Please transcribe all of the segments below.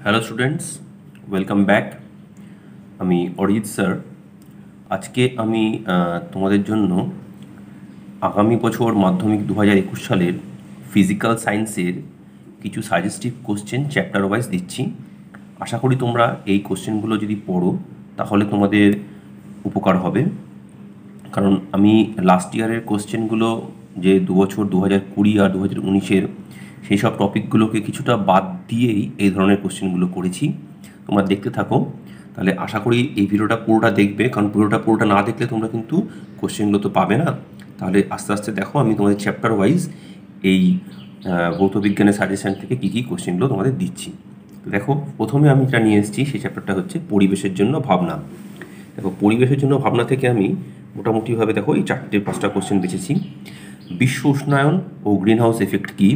Hello students, welcome back. আমি Arijit sir. আজকে আমি তোমাদের জন্য আগামী বছর মাধ্যমিক 2021 সালের ফিজিক্যাল সায়েন্সের কিছু সাজেস্টিভ কোশ্চেন চ্যাপ্টার ওয়াইজ দিচ্ছি। আশা করি তোমরা এই কোশ্চেনগুলো যদি পড়ো তাহলে তোমাদের উপকার হবে, কারণ আমি লাস্ট ইয়ারের কোশ্চেনগুলো যে দুবছর 2020 আর 2019-এর সেই সব টপিকগুলোকে কিছুটা বাদ দিয়েই এই ধরনের কোশ্চেনগুলো করেছি। তোমরা দেখতে থাকো, তাহলে আশা করি এই ভিডিওটা পুরোটা দেখবে, কারণ পুরোটা না দেখলে তোমরা কিন্তু কোশ্চেনগুলো তো পাবে না। তাহলে আস্তে আস্তে দেখো আমি তোমাদের চ্যাপ্টার ওয়াইজ এই ভৌত বিজ্ঞানের সাজেশন থেকে কী কী কোশ্চেনগুলো তোমাদের দিচ্ছি। দেখো, প্রথমে আমি যেটা নিয়ে এসেছি সেই চ্যাপ্টারটা হচ্ছে পরিবেশের জন্য ভাবনা। দেখো, পরিবেশের জন্য ভাবনা থেকে আমি মোটামুটিভাবে দেখো এই 4-5টা কোশ্চেন বেছেছি। বিশ্ব উষ্ণায়ন ও গ্রিনহাউস এফেক্ট কী,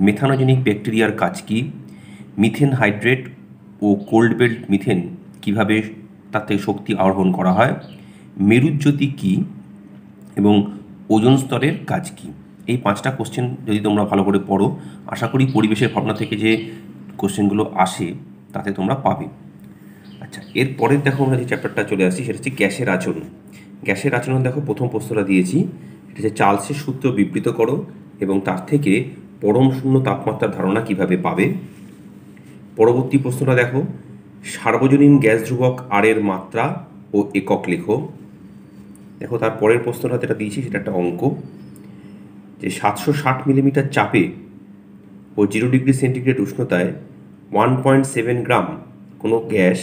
মেথানোজেনিক ব্যাকটেরিয়ার কাজ কী, মিথেন হাইড্রেট ও কোল্ড বেল্ট মিথেন কীভাবে তার থেকে শক্তি আহরণ করা হয়, মেরুজ্যোতি কী এবং ওজোন স্তরের কাজ কী। এই 5টা কোশ্চেন যদি তোমরা ভালো করে পড়ো, আশা করি পরিবেশের ভাবনা থেকে যে কোশ্চেনগুলো আসে তাতে তোমরা পাবে। আচ্ছা, এরপরের দেখো আমরা যে চ্যাপ্টারটা চলে আসছি সেটা হচ্ছে গ্যাসের আচরণ। গ্যাসের আচরণ দেখো, প্রথম প্রশ্নটা দিয়েছি, এটা হচ্ছে চার্লসের সূত্র বিবৃত করো এবং তার থেকে পরম শূন্য তাপমাত্রার ধারণা কিভাবে পাবে। পরবর্তী প্রশ্নটা দেখো, সার্বজনীন গ্যাস ধ্রুবক আর এর মাত্রা ও একক লেখো। দেখো, তার পরের প্রশ্নটা যেটা দিয়েছি সেটা একটা অঙ্ক, যে 760 মিলিমিটার চাপে ও 0 ডিগ্রি সেন্টিগ্রেড উষ্ণতায় 1.7 গ্রাম কোনো গ্যাস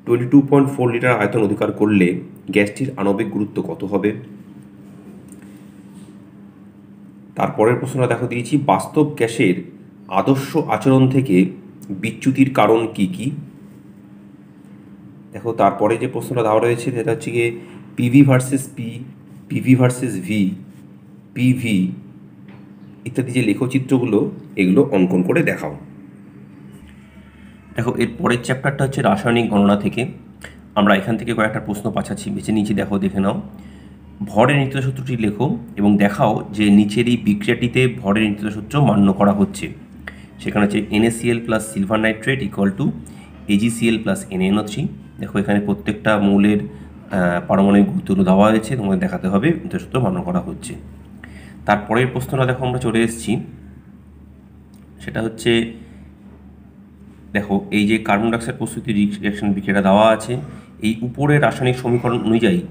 22.4 লিটার আয়তন অধিকার করলে গ্যাসটির আণবিক গুরুত্ব কত হবে। তারপরের প্রশ্নটা দেখো দিয়েছি, বাস্তব গ্যাসের আদর্শ আচরণ থেকে বিচ্যুতির কারণ কি কি। দেখো, তারপরে যে প্রশ্নটা দেওয়া রয়েছে সেটা হচ্ছে গিয়ে PV versus PV versus PV ইত্যাদি যে লেখচিত্রগুলো, এগুলো অঙ্কন করে দেখাও। দেখো, এর পরের চ্যাপ্টারটা হচ্ছে রাসায়নিক গণনা থেকে। আমরা এখান থেকে কয়েকটা প্রশ্ন বেছে নিয়েছি। দেখে নাও, ভরের নির্ণয় সূত্রটি লেখো এবং দেখাও যে নিচের এই বিক্রিয়াটিতে ভরের নির্ণয় সূত্র মান্য করা হচ্ছে। সেখানে হচ্ছে NaCl plus silver nitrate equal to AgCl plus NaNO3। দেখো, এখানে প্রত্যেকটা মৌলের পারমাণবিক গুরুত্বগুলো দেওয়া হয়েছে, তোমাদের দেখাতে হবে নির্ণয় সূত্র মান্য করা হচ্ছে। তারপরের প্রশ্নটা দেখো আমরা চলে এসেছি, সেটা হচ্ছে দেখো, এই যে কার্বন ডাইঅক্সাইড প্রস্তুতি রিঅ্যাকশন বিক্রিয়াটা দেওয়া আছে, এই উপরের রাসায়নিক সমীকরণ অনুযায়ী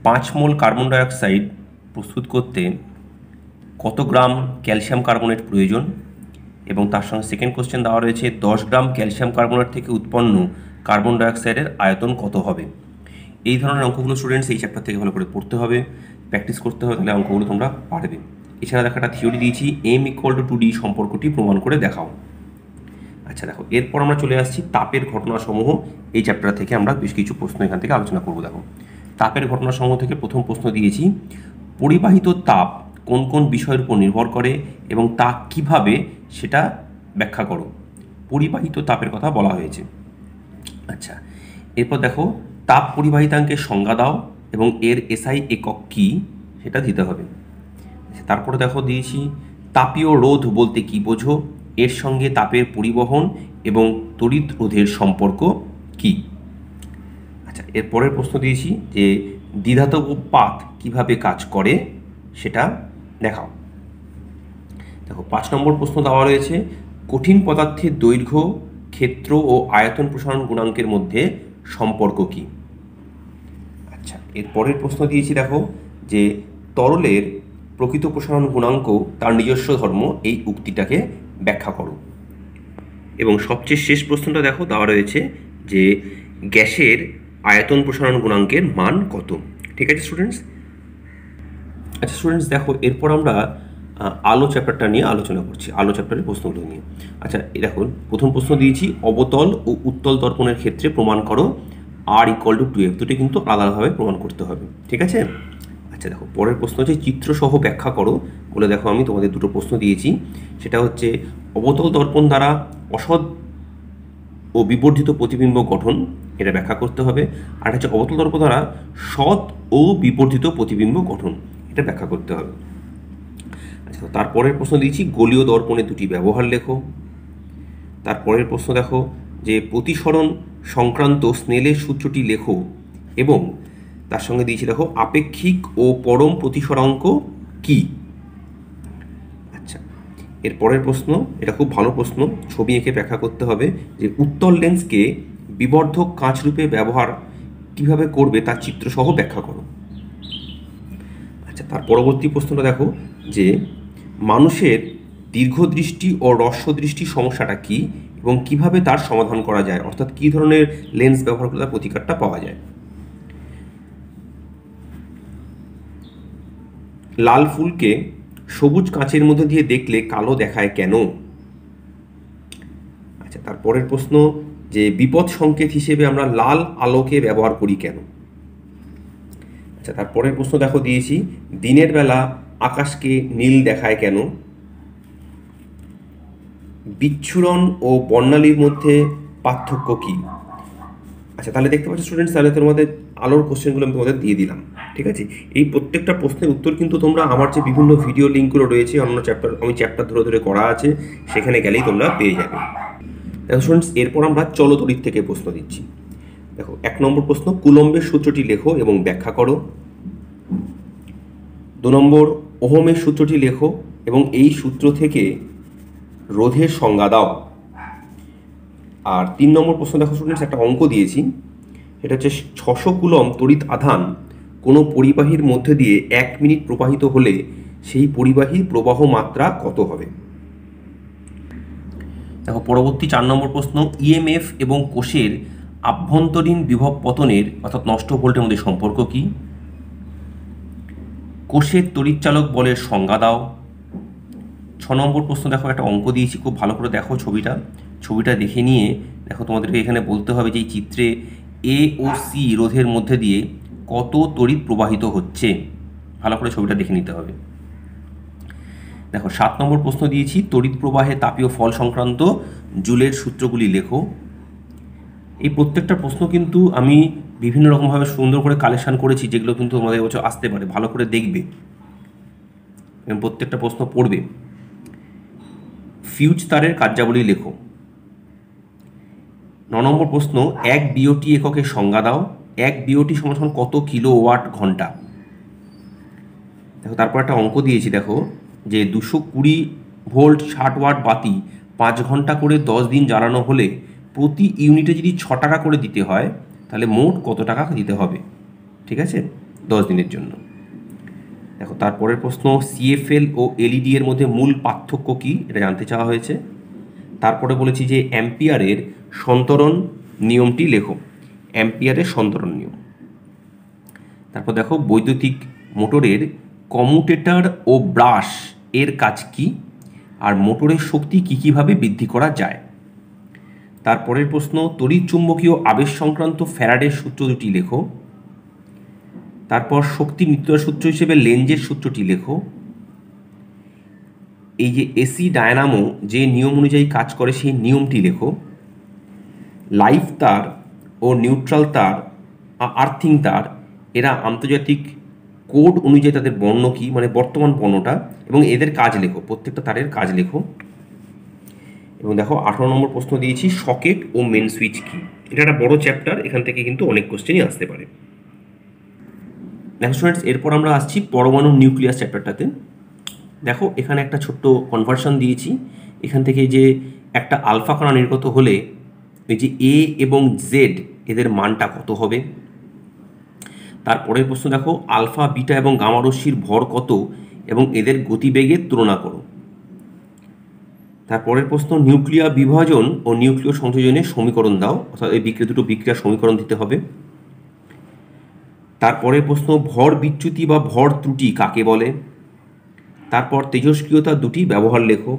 5 মোল কার্বন ডাইঅক্সাইড প্রস্তুত করতে কত গ্রাম ক্যালসিয়াম কার্বনেট প্রয়োজন, এবং তার সঙ্গে সেকেন্ড কোশ্চেন দেওয়া রয়েছে 10 গ্রাম ক্যালসিয়াম কার্বনেট থেকে উৎপন্ন কার্বন ডাইঅক্সাইডের আয়তন কত হবে। এই ধরনের অঙ্কগুলো স্টুডেন্টস এই চ্যাপ্টার থেকে ভালো করে পড়তে হবে, প্র্যাকটিস করতে হবে, তাহলে অঙ্কগুলো তোমরা পারবে। এছাড়া দেখো, একটা থিওরি দিয়েছি, m=2d সম্পর্কটি প্রমাণ করে দেখাও। আচ্ছা, দেখো, এরপর আমরা চলে আসছি তাপের ঘটনাসমূহ। এই চ্যাপ্টার থেকে আমরা বেশ কিছু প্রশ্ন এখান থেকে আলোচনা করব। দেখো, তাপের ঘটনাসমূহ থেকে প্রথম প্রশ্ন দিয়েছি, পরিবাহিত তাপ কোন কোন বিষয়ের উপর নির্ভর করে এবং তা কিভাবে সেটা ব্যাখ্যা করো। পরিবাহিত তাপের কথা বলা হয়েছে। আচ্ছা, এরপর দেখো, তাপ পরিবাহিতাঙ্কের সংজ্ঞা দাও এবং এর SI একক কী সেটা দিতে হবে। তারপরে দেখো দিয়েছি, তাপীয় রোধ বলতে কি বোঝো, এর সঙ্গে তাপের পরিবহন এবং তড়িৎ রোধের সম্পর্ক কি। আচ্ছা, এর পরের প্রশ্ন দিয়েছি যে দ্বিধাতব পাত কিভাবে কাজ করে সেটা দেখাও। দেখো, 5 নম্বর প্রশ্ন দেওয়া রয়েছে, কঠিন পদার্থের দৈর্ঘ্য, ক্ষেত্র ও আয়তন প্রসারণ গুণাঙ্কের মধ্যে সম্পর্ক কি। আচ্ছা, এর পরের প্রশ্ন দিয়েছি, দেখো, যে তরলের প্রকৃত প্রসারণ গুণাঙ্ক তার নিজস্ব ধর্ম, এই উক্তিটাকে ব্যাখ্যা করো। এবং সবচেয়ে শেষ প্রশ্নটা দেখো দেওয়া রয়েছে যে গ্যাসের আয়তন প্রসারণ গুণাঙ্কের মান কত। ঠিক আছে স্টুডেন্টস? আচ্ছা স্টুডেন্টস, দেখো, এরপর আমরা আলো চ্যাপ্টারটা নিয়ে আলোচনা করছি, আলো চ্যাপ্টারের প্রশ্নগুলো নিয়ে। আচ্ছা, দেখো, প্রথম প্রশ্ন দিয়েছি, অবতল ও উত্তল দর্পণের ক্ষেত্রে প্রমাণ করো R=2F। দুটো কিন্তু আলাদাভাবে প্রমাণ করতে হবে। ঠিক আছে? আচ্ছা, দেখো, পরের প্রশ্ন হচ্ছে চিত্রসহ ব্যাখ্যা করো বলে। দেখো, আমি তোমাদের দুটো প্রশ্ন দিয়েছি, সেটা হচ্ছে অবতল দর্পণ দ্বারা অসৎ ও বিবর্ধিত প্রতিবিম্ব গঠন, এটা ব্যাখ্যা করতে হবে। আর হচ্ছে অবতল দর্পণ দ্বারা সৎ ও বিবর্ধিত প্রতিবিম্ব গঠন, এটা ব্যাখ্যা করতে হবে। আচ্ছা, তারপরের প্রশ্ন দিয়েছি, গোলীয় দর্পণের দুটি ব্যবহার লেখো। তারপরের প্রশ্ন দেখো যে প্রতিসরণ সংক্রান্ত স্নেলের সূত্রটি লেখো এবং তার সঙ্গে দিয়েছি দেখো আপেক্ষিক ও পরম প্রতিসরাঙ্ক কি। আচ্ছা, এর পরের প্রশ্ন, এটা খুব ভালো প্রশ্ন, ছবি এঁকে ব্যাখ্যা করতে হবে যে উত্তল লেন্সকে বিবর্ধক কাঁচ রূপে ব্যবহার কিভাবে করবে তার চিত্রসহ ব্যাখ্যা করো। আচ্ছা, তার পরবর্তী প্রশ্নটা দেখো যে মানুষের দীর্ঘদৃষ্টি ও হ্রস্বদৃষ্টি সমস্যাটা কি এবং কিভাবে তার সমাধান করা যায়, অর্থাৎ কী ধরনের লেন্স ব্যবহার করলে তার প্রতিকারটা পাওয়া যায়। লাল ফুলকে সবুজ কাঁচের মধ্যে দিয়ে দেখলে কালো দেখায় কেন? আচ্ছা, তারপরের প্রশ্ন যে বিপদ সংকেত হিসেবে আমরা লাল আলোকে ব্যবহার করি কেন? আচ্ছা, তারপরের প্রশ্ন দেখো দিয়েছি দিনের বেলা আকাশকে নীল দেখায় কেন? বিচ্ছুরণ ও বর্ণালীর মধ্যে পার্থক্য কি? আচ্ছা, তাহলে দেখতে পাচ্ছ স্টুডেন্টস, তাহলে তোমাদের আলোর কোশ্চেনগুলো আমি তোমাদের দিয়ে দিলাম। ঠিক আছে, এই প্রত্যেকটা প্রশ্নের উত্তর কিন্তু তোমরা আমার যে বিভিন্ন ভিডিও লিঙ্কগুলো রয়েছে অন্য চ্যাপ্টার, আমি চ্যাপ্টার ধরে ধরে করা আছে, সেখানে গেলেই তোমরা পেয়ে যাবে। দেখো স্টুডেন্টস, এরপর আমরা চলতড়িৎ থেকে প্রশ্ন দিচ্ছি। দেখো 1 নম্বর প্রশ্ন, কুলম্বের সূত্রটি লেখো এবং ব্যাখ্যা করো। 2 নম্বর, ওহমের সূত্রটি লেখো এবং এই সূত্র থেকে রোধের সংজ্ঞা দাও। আর 3 নম্বর প্রশ্ন দেখো স্টুডেন্টস, একটা অঙ্ক দিয়েছি, এটা হচ্ছে 600 কুলম্ব তড়িৎ আধান কোনো পরিবাহীর মধ্যে দিয়ে 1 মিনিট প্রবাহিত হলে সেই পরিবাহীর প্রবাহ মাত্রা কত হবে? দেখো পরবর্তী 4 নম্বর প্রশ্ন, ইএমএফ এবং কোষের আভ্যন্তরীণ বিভব পতনের অর্থাৎ নষ্ট ভোল্টের মধ্যে সম্পর্ক কি? কোষের তড়িৎচালক বলের সংজ্ঞা দাও। 6 নম্বর প্রশ্ন দেখো, একটা অঙ্ক দিয়েছি, খুব ভালো করে দেখো ছবিটা দেখে নিয়ে দেখো তোমাদেরকে এখানে বলতে হবে যে এই চিত্রে এ ও সি রোধের মধ্যে দিয়ে কত তড়িৎ প্রবাহিত হচ্ছে, ভালো করে ছবিটা দেখে নিতে হবে। দেখো 7 নম্বর প্রশ্ন দিয়েছি, তড়িৎ প্রবাহে তাপীয় ফল সংক্রান্ত জুলের সূত্রগুলি লেখো। এই প্রত্যেকটা প্রশ্ন কিন্তু আমি বিভিন্ন রকমভাবে সুন্দর করে কালেকশন করেছি, যেগুলো কিন্তু তোমাদের বছর আসতে পারে, ভালো করে দেখবে এবং প্রত্যেকটা প্রশ্ন পড়বে। ফিউজ তারের কার্যাবলী লেখো। 9 নম্বর প্রশ্ন, 1 বিওটি এককের সংজ্ঞা দাও। 1 বিওটি সমান কত কিলোওয়াট ঘন্টা? দেখো তারপর একটা অঙ্ক দিয়েছি, দেখো যে 220 ভোল্ট 60 ওয়াট বাতি 5 ঘন্টা করে 10 দিন জ্বালানো হলে প্রতি ইউনিটে যদি 6 টাকা করে দিতে হয়, তাহলে মোট কত টাকা দিতে হবে? ঠিক আছে, 10 দিনের জন্য। দেখো তারপরের প্রশ্ন, সিএফএল ও এলইডি এর মধ্যে মূল পার্থক্য কি, এটা জানতে চাওয়া হয়েছে। তারপরে বলেছি যে অ্যাম্পিয়ারের সন্তরণ নিয়মটি লেখো। অ্যাম্পিয়ারের সন্তরণ নিয়ম। তারপর দেখো বৈদ্যুতিক মোটরের কম্যুটেটর ও ব্রাশ এর কাজ কি, আর মোটরের শক্তি কীভাবে বৃদ্ধি করা যায়। তারপরের প্রশ্ন, তড়িৎ চুম্বকীয় আবেশ সংক্রান্ত ফ্যারাডের সূত্র দুটি লেখো। তারপর শক্তি নিত্যতার সূত্র হিসেবে লেঞ্জের সূত্রটি লেখো। এই যে এসি ডায়নামো যে নিয়ম অনুযায়ী কাজ করে সেই নিয়মটি লেখো। লাইভ তার ও নিউট্রাল তার, আর্থিং তার, এরা আন্তর্জাতিক কোড অনুযায়ী তাদের বর্ণ কী, মানে বর্তমান বর্ণটা, এবং এদের কাজ লেখো, প্রত্যেকটা তারের কাজ লেখো। এবং দেখো 18 নম্বর প্রশ্ন দিয়েছি, সকেট ও মেন সুইচ কি। এটা একটা বড় চ্যাপ্টার, এখান থেকে কিন্তু অনেক কোশ্চেনই আসতে পারে। দেখো স্টুডেন্টস, এরপর আমরা আসছি পরমাণু নিউক্লিয়াস চ্যাপ্টারটাতে। দেখো এখানে একটা ছোট্ট কনভার্সন দিয়েছি, এখান থেকে যে একটা আলফা কণা নির্গত হলে এই যে এ এবং জেড এদের মানটা কত হবে। তারপরের প্রশ্ন দেখো, আলফা বিটা এবং গামা রশ্মির ভর কত এবং এদের গতিবেগের তুলনা করো। তারপরের প্রশ্ন, নিউক্লিয়ার বিভাজন ও নিউক্লিয় সংযোজনের সমীকরণ দাও, অর্থাৎ এই দুটো বিক্রিয়ার সমীকরণ দিতে হবে। তারপরের প্রশ্ন, ভর বিচ্যুতি বা ভর ত্রুটি কাকে বলে। তারপর তেজস্ক্রিয়তার দুটি ব্যবহার লেখো।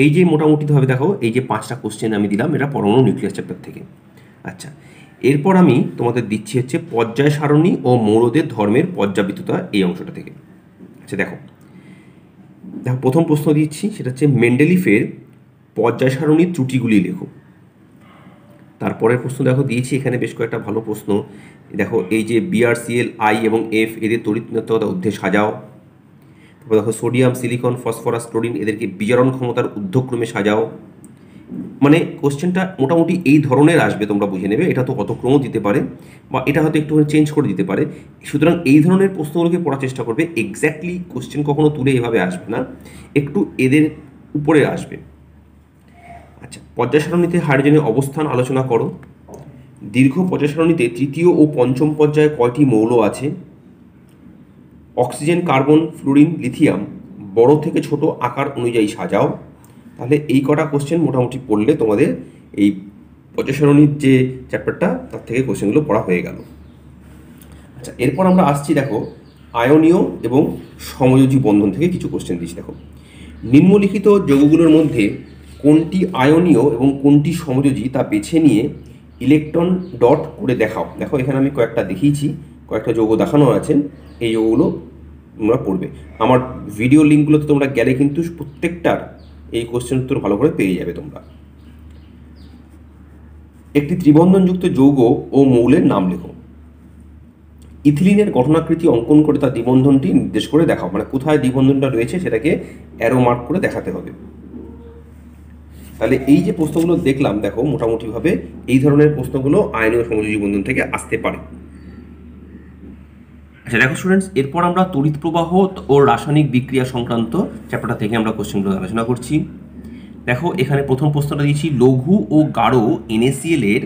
এই যে মোটামুটিভাবে দেখো এই যে 5টা কোশ্চেন আমি দিলাম, এটা পরমাণু নিউক্লিয়াস চ্যাপ্টার থেকে। আচ্ছা, এরপর আমি তোমাদের দিচ্ছি হচ্ছে পর্যায় সারণী ও মৌলদের ধর্মের পর্যাবৃত্ততা, এই অংশটা থেকে। আচ্ছা দেখো প্রথম প্রশ্ন দিচ্ছি, সেটা হচ্ছে মেন্ডেলিফের পর্যায় সারণীর ত্রুটিগুলি লেখো। তারপরের প্রশ্ন দেখো দিয়েছি, এখানে বেশ কয়েকটা ভালো প্রশ্ন। দেখো এই যে বিআরসিএল, আই এবং এফ এদের তড়িৎ ঋণাত্মকতা ঊর্ধ্বে সাজাও। তারপর দেখো সোডিয়াম, সিলিকন, ফসফরাস, ক্লোরিন এদেরকে বিজারণ ক্ষমতার ঊর্ধ্বক্রমে সাজাও। মানে কোশ্চেনটা মোটামুটি এই ধরনের আসবে, তোমরা বুঝে নেবে। এটা তো অতক্রমও দিতে পারে বা এটা হয়তো একটু চেঞ্জ করে দিতে পারে। সুতরাং এই ধরনের প্রশ্নগুলোকে পড়ার চেষ্টা করবে। এক্স্যাক্টলি কোশ্চেন কখনো তুলে এভাবে আসবে না, একটু এদের উপরে আসবে। আচ্ছা, পর্যায় সারণীতে হাইড্রোজেনের অবস্থান আলোচনা করো। দীর্ঘ পর্যায় সারণীতে তৃতীয় ও পঞ্চম পর্যায়ে কয়টি মৌল আছে? অক্সিজেন, কার্বন, ফ্লুরিন, লিথিয়াম বড় থেকে ছোট আকার অনুযায়ী সাজাও। তাহলে এই কটা কোশ্চেন মোটামুটি পড়লে তোমাদের এই পর্যায় সারণীর যে চ্যাপ্টারটা তার থেকে কোশ্চেনগুলো পড়া হয়ে গেল। আচ্ছা, এরপর আমরা আসছি দেখো আয়নীয় এবং সমযোজী বন্ধন থেকে কিছু কোশ্চেন দিচ্ছি। দেখো, নিম্নলিখিত যৌগগুলোর মধ্যে কোনটি আয়নীয় এবং কোনটি সমযোজী তা বেছে নিয়ে ইলেকট্রন ডট করে দেখাও। দেখো এখানে আমি কয়েকটা দেখিয়েছি, কয়েকটা যৌগ দেখানো আছে, এই যৌগগুলো তোমরা পড়বে। আমার ভিডিও লিঙ্কগুলোতে তোমরা গেলে কিন্তু প্রত্যেকটার এই কোশ্চেন উত্তর ভালো করে পেয়ে যাবে তোমরা। একটি ত্রিবন্ধনযুক্ত যৌগ ও মৌলের নাম লেখো। ইথিলিনের গঠনাকৃতি অঙ্কন করে তার দ্বিবন্ধনটি নির্দেশ করে দেখাও। মানে কোথায় দ্বিবন্ধনটা রয়েছে সেটাকে অ্যারো মার্ক করে দেখাতে হবে। তাহলে এই যে প্রশ্নগুলো দেখলাম, দেখো মোটামুটিভাবে এই ধরনের প্রশ্নগুলো আয়নীয় সমযোজী বন্ধন থেকে আসতে পারে। আচ্ছা দেখো স্টুডেন্টস, এরপর আমরা তড়িৎ প্রবাহ ও রাসায়নিক বিক্রিয়া সংক্রান্ত চ্যাপ্টারটা থেকে আমরা কোশ্চেনগুলো আলোচনা করছি। দেখো এখানে প্রথম প্রশ্নটা দিয়েছি, লঘু ও গাঢ় NaCl এর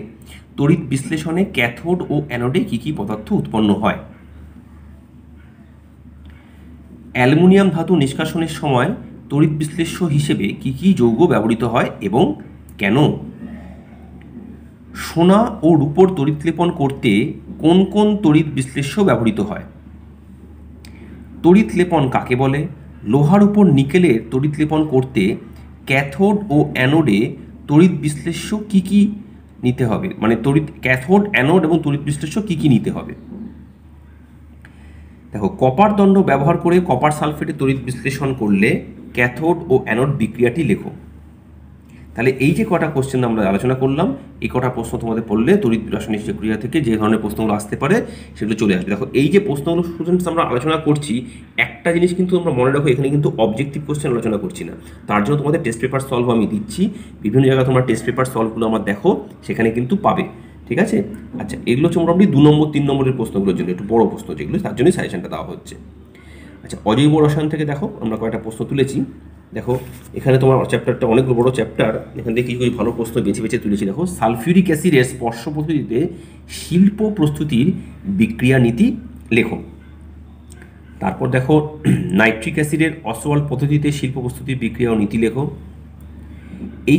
তড়িৎ বিশ্লেষণে ক্যাথোড ও অ্যানোডে কী কী পদার্থ উৎপন্ন হয়? অ্যালুমিনিয়াম ধাতু নিষ্কাশনের সময় তড়িৎ বিশ্লেষ্য হিসেবে কী কী যৌগ ব্যবহৃত হয় এবং কেন? সোনা ও রূপোর তড়িৎ লেপন করতে কোন কোন তড়িৎ বিশ্লেষ্য ব্যবহৃত হয়? তড়িৎ লেপন কাকে বলে? লোহার উপর নিকেলের তড়িৎ লেপন করতে ক্যাথোড ও অ্যানোডে তড়িৎ বিশ্লেষ্য কী কী নিতে হবে? মানে ক্যাথোড, অ্যানোড এবং তড়িৎ বিশ্লেষ্য কী কী নিতে হবে? দেখো, কপার দণ্ড ব্যবহার করে কপার সালফেটে তড়িৎ বিশ্লেষণ করলে ক্যাথোড ও অ্যানোড বিক্রিয়াটি লেখো। তাহলে এই যে কটা কোশ্চেন আমরা আলোচনা করলাম, এই কটা প্রশ্ন তোমাদের পড়লে তড়িৎ রাসায়নিক ক্রিয়া থেকে যে ধরনের প্রশ্নগুলো আসতে পারে সেগুলো চলে আসবে। দেখো এই যে প্রশ্নগুলো স্টুডেন্টস আমরা আলোচনা করছি, একটা জিনিস কিন্তু আমরা মনে রাখো, এখানে কিন্তু অবজেক্টিভ কোশ্চেন আলোচনা করছি না। তার জন্য তোমাদের টেস্ট পেপার সলভ আমি দিচ্ছি, বিভিন্ন জায়গায় তোমরা টেস্ট পেপার সলভগুলো আমার দেখো, সেখানে কিন্তু পাবে। ঠিক আছে? আচ্ছা, এগুলো হচ্ছে মোটামুটি 2 নম্বর 3 নম্বরের প্রশ্নগুলোর জন্য, একটু বড় প্রশ্ন যেগুলো, তার জন্যই সাজেশনটা দেওয়া হচ্ছে। আচ্ছা, অজৈব রসায়ন থেকে দেখো আমরা কয়েকটা প্রশ্ন তুলেছি। দেখো এখানে তোমার চ্যাপ্টারটা অনেক বড় চ্যাপ্টার, এখান থেকে কিছু ভালো প্রশ্ন বেছে বেছে তুলেছি। দেখো, সালফিউরিক অ্যাসিডের স্পর্শ পদ্ধতিতে শিল্প প্রস্তুতির বিক্রিয়া নীতি লেখো। তারপর দেখো, নাইট্রিক অ্যাসিডের অসওয়াল্ড পদ্ধতিতে শিল্প প্রস্তুতির বিক্রিয়া ও নীতি লেখো।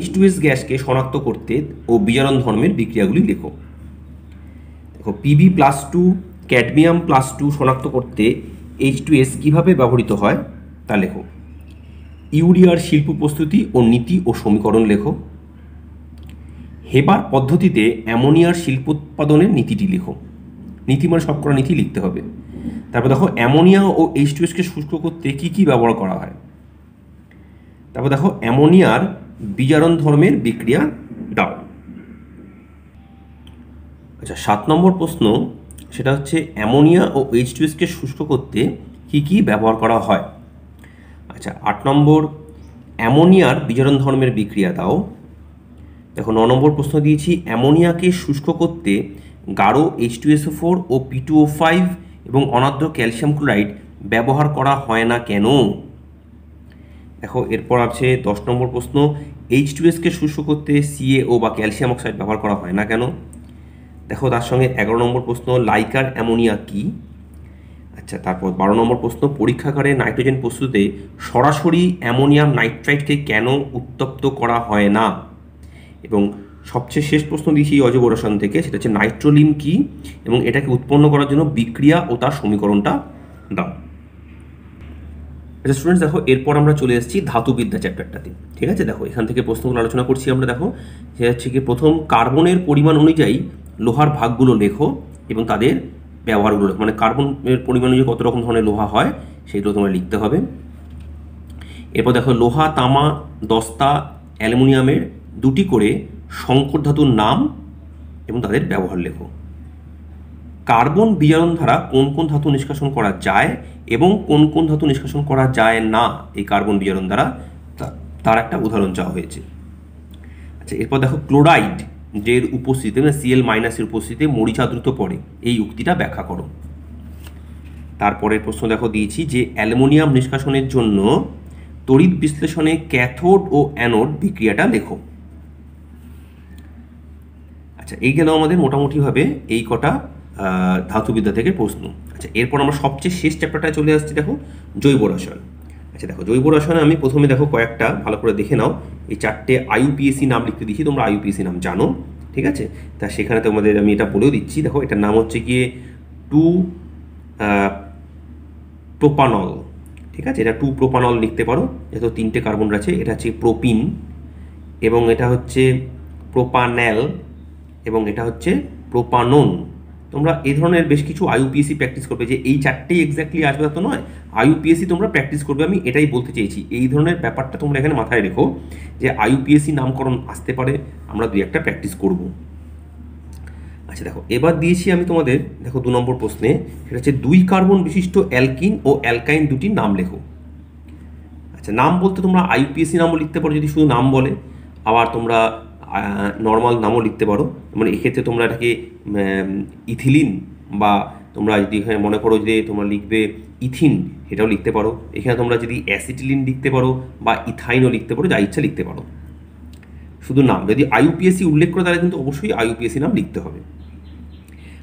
H2S গ্যাসকে শনাক্ত করতে ও বিজারণ ধর্মের বিক্রিয়াগুলি লেখো। দেখো, Pb+2 ক্যাডমিয়াম+2 শনাক্ত করতে H2S কীভাবে ব্যবহৃত হয় তা লেখো। ইউরিয়ার শিল্প প্রস্তুতি ও নীতি ও সমীকরণ লেখো। হেবার পদ্ধতিতে অ্যামোনিয়ার শিল্পোৎপাদনের নীতিটি লেখো। নীতি মানে সবকটা নীতি লিখতে হবে। তারপর দেখো, অ্যামোনিয়া ও H2Sকে শুষ্ক করতে কী কী ব্যবহার করা হয়। তারপর দেখো, অ্যামোনিয়ার বিজারণ ধর্মের বিক্রিয়া দাও। আচ্ছা, 7 নম্বর প্রশ্ন, সেটা হচ্ছে অ্যামোনিয়া ও H2Sকে শুষ্ক করতে কী কী ব্যবহার করা হয়। আচ্ছা, 8 নম্বর, অ্যামোনিয়ার বিজারণ ধর্মের বিক্রিয়া দাও। দেখো 9 নম্বর প্রশ্ন দিয়েছি, অ্যামোনিয়াকে শুষ্ক করতে গাঢ় H2SO4 ও P2O5 এবং অনার্দ্র ক্যালসিয়াম ক্লোরাইড ব্যবহার করা হয় না কেন? দেখো এরপর আছে 10 নম্বর প্রশ্ন, H2Sকে শুষ্ক করতে CaO বা ক্যালসিয়াম অক্সাইড ব্যবহার করা হয় না কেন? দেখো তার সঙ্গে 11 নম্বর প্রশ্ন, লাইকার অ্যামোনিয়া কি? আচ্ছা, তারপর 12 নম্বর প্রশ্ন, পরীক্ষাগারে নাইট্রোজেন প্রস্তুতে সরাসরি অ্যামোনিয়াম নাইট্রাইটকে কেন উত্তপ্ত করা হয় না? এবং সবচেয়ে শেষ প্রশ্ন দিয়েছি অজৈব রসায়ন থেকে, সেটা হচ্ছে নাইট্রোলিন কি এবং এটাকে উৎপন্ন করার জন্য বিক্রিয়া ও তার সমীকরণটা দাও। আচ্ছা স্টুডেন্টস, দেখো এরপর আমরা চলে এসেছি ধাতুবিদ্যা চ্যাপ্টারটাতে। ঠিক আছে? দেখো এখান থেকে প্রশ্নগুলো আলোচনা করছি আমরা। দেখো সে হচ্ছে কি, প্রথম কার্বনের পরিমাণ অনুযায়ী লোহার ভাগগুলো লেখো এবং তাদের ব্যবহারগুলো লেখো। মানে কার্বনের পরিমাণ অনুযায়ী কত রকম ধরনের লোহা হয় সেগুলো তোমরা লিখতে হবে। এরপর দেখো, লোহা, তামা, দস্তা, অ্যালুমিনিয়ামের 2টি করে সংকর ধাতুর নাম এবং তাদের ব্যবহার লেখো। কার্বন বিজারণ দ্বারা কোন কোন ধাতু নিষ্কাশন করা যায় এবং কোন কোন ধাতু নিষ্কাশন করা যায় না এই কার্বন বিজারণ দ্বারা, তার একটা উদাহরণ চাওয়া হয়েছে। আচ্ছা, এরপর দেখো ক্লোরাইড যের উপস্থিতিতে মানে Cl মাইনাসের উপস্থিতিতে মরিচা দ্রুত পড়ে, এই উক্তিটা ব্যাখ্যা করো। তারপরের প্রশ্ন দেখো দিয়েছি যে অ্যালুমিনিয়াম নিষ্কাশনের জন্য তড়িৎ বিশ্লেষণে ক্যাথোড ও অ্যানোড বিক্রিয়াটা লেখো। আচ্ছা, এই গেল আমাদের মোটামুটিভাবে এই কটা ধাতুবিদ্যা থেকে প্রশ্ন। আচ্ছা, এরপর আমরা সবচেয়ে শেষ চ্যাপ্টারটায় চলে আসছি, দেখো জৈব রসায়ন। আচ্ছা দেখো, জৈব রসায়নে আমি প্রথমে দেখো কয়েকটা ভালো করে দেখে নাও, এই 4টে IUPAC নাম লিখতে দিচ্ছি, তোমরা IUPAC নাম জানো, ঠিক আছে? তা সেখানে তোমাদের আমি এটা বলেও দিচ্ছি, দেখো এটার নাম হচ্ছে গিয়ে 2 প্রোপানল, ঠিক আছে? এটা 2 প্রোপানল লিখতে পারো, যেহেতু 3টে কার্বন আছে। এটা হচ্ছে প্রোপিন, এবং এটা হচ্ছে প্রোপানেল, এবং এটা হচ্ছে প্রোপানন। তোমরা এই ধরনের বেশ কিছু IUPAC প্র্যাকটিস করবে, যে এই 4টেই এক্স্যাক্টলি আসবে তা তো নয়, IUPAC তোমরা প্র্যাকটিস করবে, আমি এটাই বলতে চেয়েছি। এই ধরনের ব্যাপারটা তোমরা এখানে মাথায় রেখো যে IUPAC নামকরণ আসতে পারে, আমরা 2-1টা প্র্যাকটিস করব। আচ্ছা দেখো, এবার দিয়েছি আমি তোমাদের, দেখো 2 নম্বর প্রশ্নে, সেটা হচ্ছে 2 কার্বন বিশিষ্ট অ্যালকিন ও অ্যালকাইন দুটির নাম লেখো। আচ্ছা, নাম বলতে তোমরা IUPAC নামও লিখতে পারো যদি শুধু নাম বলে, আবার তোমরা নর্মাল নামও লিখতে পারো। মানে এক্ষেত্রে তোমরা এটাকে ইথিলিন, বা তোমরা যদি এখানে মনে করো যে তোমরা লিখবে ইথিন, সেটাও লিখতে পারো। এখানে তোমরা যদি অ্যাসিটিলিন লিখতে পারো বা ইথাইনও লিখতে পারো, যা ইচ্ছা লিখতে পারো, শুধু নাম। যদি IUPAC উল্লেখ করে তাহলে কিন্তু অবশ্যই IUPAC নাম লিখতে হবে।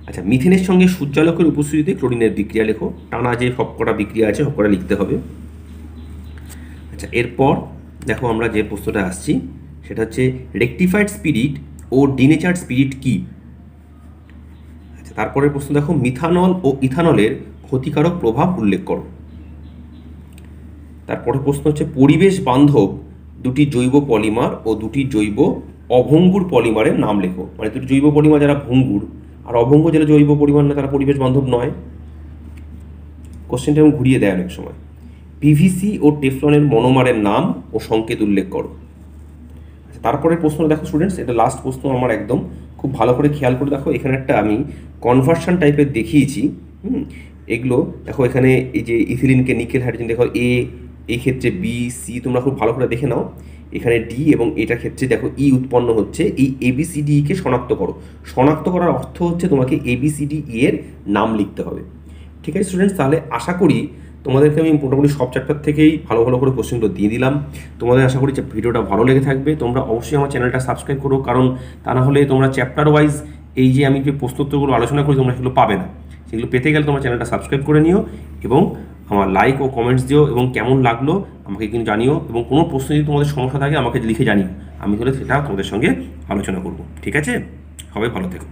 আচ্ছা, মিথেনের সঙ্গে সূর্যালোকের উপস্থিতিতে ক্লোরিনের বিক্রিয়া লেখো। টানা যে সবকটা বিক্রিয়া আছে সবকটা লিখতে হবে। আচ্ছা, এরপর দেখো আমরা যে প্রশ্নটা আসছি, সেটা হচ্ছে রেকটিফাইড স্পিরিট ও ডিনেচার্ড স্পিরিট কি? আচ্ছা, তারপরের প্রশ্ন দেখো, মিথানল ও ইথানলের ক্ষতিকারক প্রভাব উল্লেখ করো। তারপরের প্রশ্ন হচ্ছে পরিবেশ বান্ধব 2টি জৈব পলিমার ও 2টি জৈব অভঙ্গুর পলিমারের নাম লেখো। মানে 2টি জৈব পলিমার যারা ভঙ্গুর, আর অভঙ্গ যারা জৈব পলিমার না, তারা পরিবেশ বান্ধব নয়। কোশ্চেনটা ঘুরিয়ে দেয় অনেক সময়। PVC ও টেফলনের মনোমারের নাম ও সংকেত উল্লেখ করো। আচ্ছা, তারপরের প্রশ্ন দেখো স্টুডেন্টস, এটা লাস্ট প্রশ্ন আমার, একদম খুব ভালো করে খেয়াল করে দেখো। এখানে একটা আমি কনভার্সন টাইপের দেখিয়েছি। এগুলো দেখো, এখানে এই যে ইথিলিনকে নিকেল হাইড্রোজেন দেখো এই ক্ষেত্রে B, C, তোমরা খুব ভালো করে দেখে নাও। এখানে D, এবং এটার ক্ষেত্রে দেখো E উৎপন্ন হচ্ছে। এই ABCD কে শনাক্ত করো। শনাক্ত করার অর্থ হচ্ছে তোমাকে ABCDE এর নাম লিখতে হবে। ঠিক আছে স্টুডেন্টস, তাহলে আশা করি তোমাদেরকে আমি মোটামুটি সব চ্যাপ্টার থেকেই ভালো ভালো করে কোশ্চেনগুলো দিয়ে দিলাম। তোমাদের আশা করি ভিডিওটা ভালো লেগে থাকবে। তোমরা অবশ্যই আমার চ্যানেলটা সাবস্ক্রাইব করো, কারণ তা না হলে তোমরা চ্যাপ্টার ওয়াইজ এই যে আমি যে প্রশ্নোত্তরগুলো আলোচনা করি, তোমরা সেগুলো পাবে না। সেগুলো পেতে গেলে তোমার চ্যানেলটা সাবস্ক্রাইব করে নিও, এবং আমার লাইক ও কমেন্টস দিও, এবং কেমন লাগলো আমাকে কিন্তু জানিও, এবং কোনো প্রশ্ন যদি তোমাদের সমস্যা থাকে আমাকে লিখে জানিও, আমি তাহলে সেটা তোমাদের সঙ্গে আলোচনা করব। ঠিক আছে, সবাই ভালো থেকো।